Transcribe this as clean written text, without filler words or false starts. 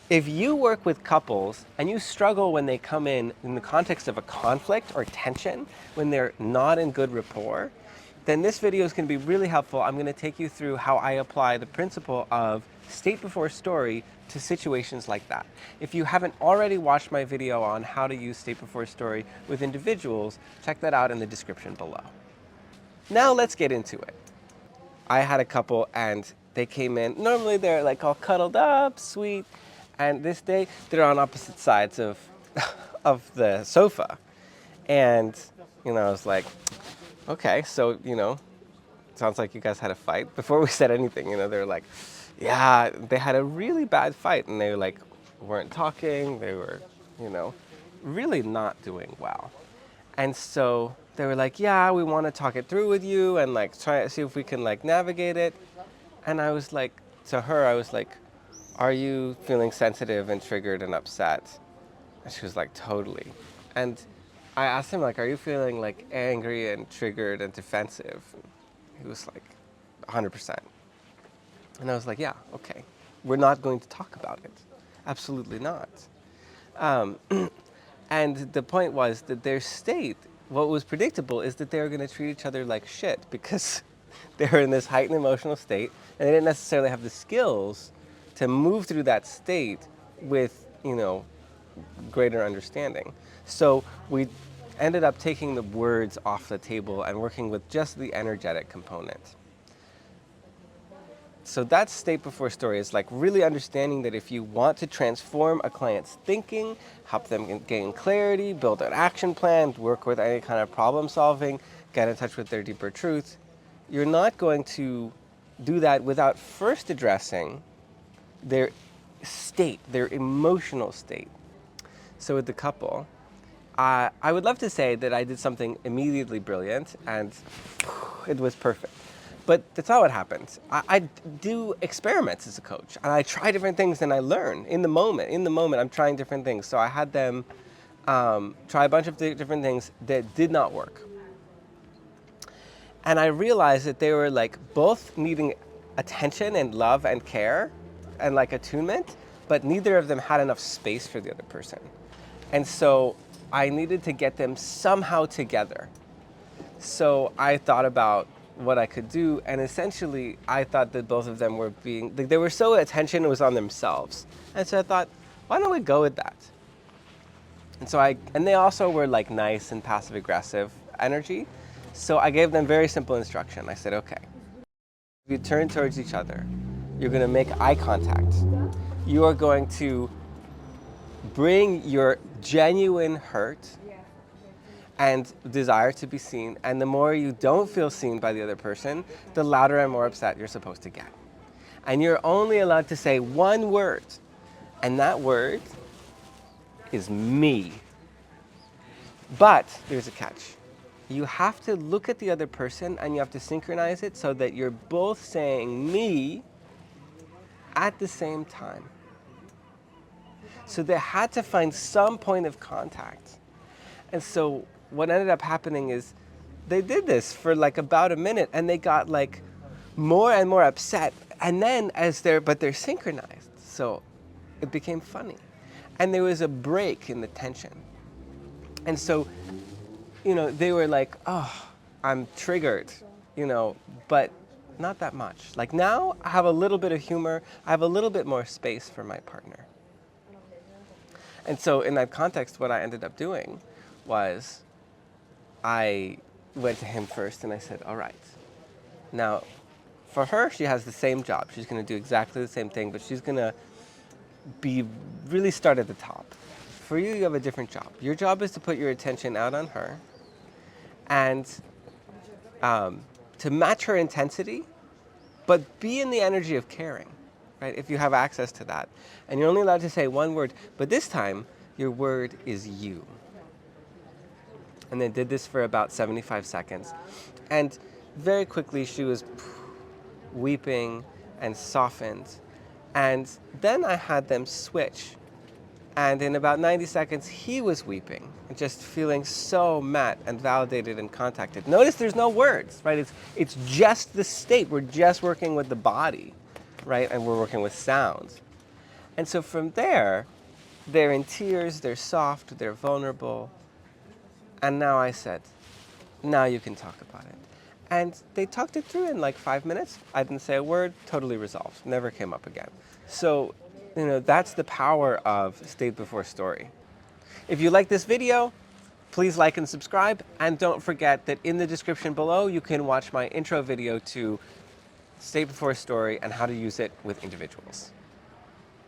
If you work with couples and you struggle when they come in the context of a conflict or tension, when they're not in good rapport, then this video is going to be really helpful. I'm going to take you through how I apply the principle of state before story to situations like that. If you haven't already watched my video on how to use state before story with individuals, check that out in the description below. Now let's get into it. I had a couple and they came in. Normally they're like all cuddled up, sweet, and this day they're on opposite sides of of the sofa. And I was like, okay, so sounds like you guys had a fight. Before we said anything, they were like, yeah, they had a really bad fight, and they like weren't talking. They were, you know, really not doing well. And so they were like, yeah, we want to talk it through with you and like try to see if we can like navigate it. And I was like, to her, I was like, are you feeling sensitive and triggered and upset? And she was like, totally. And I asked him like, are you feeling like angry and triggered and defensive? He was like, 100%. And I was like, yeah, okay. We're not going to talk about it. Absolutely not. Um, and the point was that their state, what was predictable is that they were going to treat each other like shit because they were in this heightened emotional state and they didn't necessarily have the skills to move through that state with, greater understanding. So we ended up taking the words off the table and working with just the energetic component. So that's state before story, is like really understanding that if you want to transform a client's thinking, help them gain clarity, build an action plan, work with any kind of problem solving, get in touch with their deeper truth, you're not going to do that without first addressing their state, their emotional state. So with the couple, I would love to say that I did something immediately brilliant and it was perfect. But that's not what happens. I do experiments as a coach, and I try different things and I learn in the moment. In the moment, I'm trying different things. So I had them try a bunch of different things that did not work. And I realized that they were like both needing attention and love and care and like attunement, but neither of them had enough space for the other person. And so I needed to get them somehow together. So I thought about what I could do, and essentially I thought that both of them were being, they were so attention was on themselves. And so I thought, why don't we go with that? And so and they also were like nice and passive aggressive energy. So I gave them very simple instruction. I said, okay, if you turn towards each other, you're gonna make eye contact. You are going to bring your genuine hurt and desire to be seen, and the more you don't feel seen by the other person, the louder and more upset you're supposed to get. And you're only allowed to say one word, and that word is me. But there's a catch. You have to look at the other person and you have to synchronize it so that you're both saying me at the same time. So they had to find some point of contact. And so what ended up happening is they did this for like about a minute and they got like more and more upset. And then but they're synchronized. So it became funny. And there was a break in the tension. And so, they were like, oh, I'm triggered, but not that much. Like now I have a little bit of humor. I have a little bit more space for my partner. And so in that context, what I ended up doing was I went to him first and I said, all right, now for her, she has the same job. She's going to do exactly the same thing, but she's going to really start at the top. For you, you have a different job. Your job is to put your attention out on her and to match her intensity, but be in the energy of caring, right? If you have access to that. And you're only allowed to say one word, but this time your word is you. And they did this for about 75 seconds. And very quickly she was weeping and softened. And then I had them switch. And in about 90 seconds, he was weeping and just feeling so met and validated and contacted. Notice there's no words, right? It's just the state. We're just working with the body, right? And we're working with sounds. And so from there, they're in tears, they're soft, they're vulnerable. And now I said, now you can talk about it. And they talked it through in like 5 minutes. I didn't say a word, totally resolved, never came up again. So, that's the power of State Before Story. If you like this video, please like and subscribe. And don't forget that in the description below, you can watch my intro video to State Before Story and how to use it with individuals.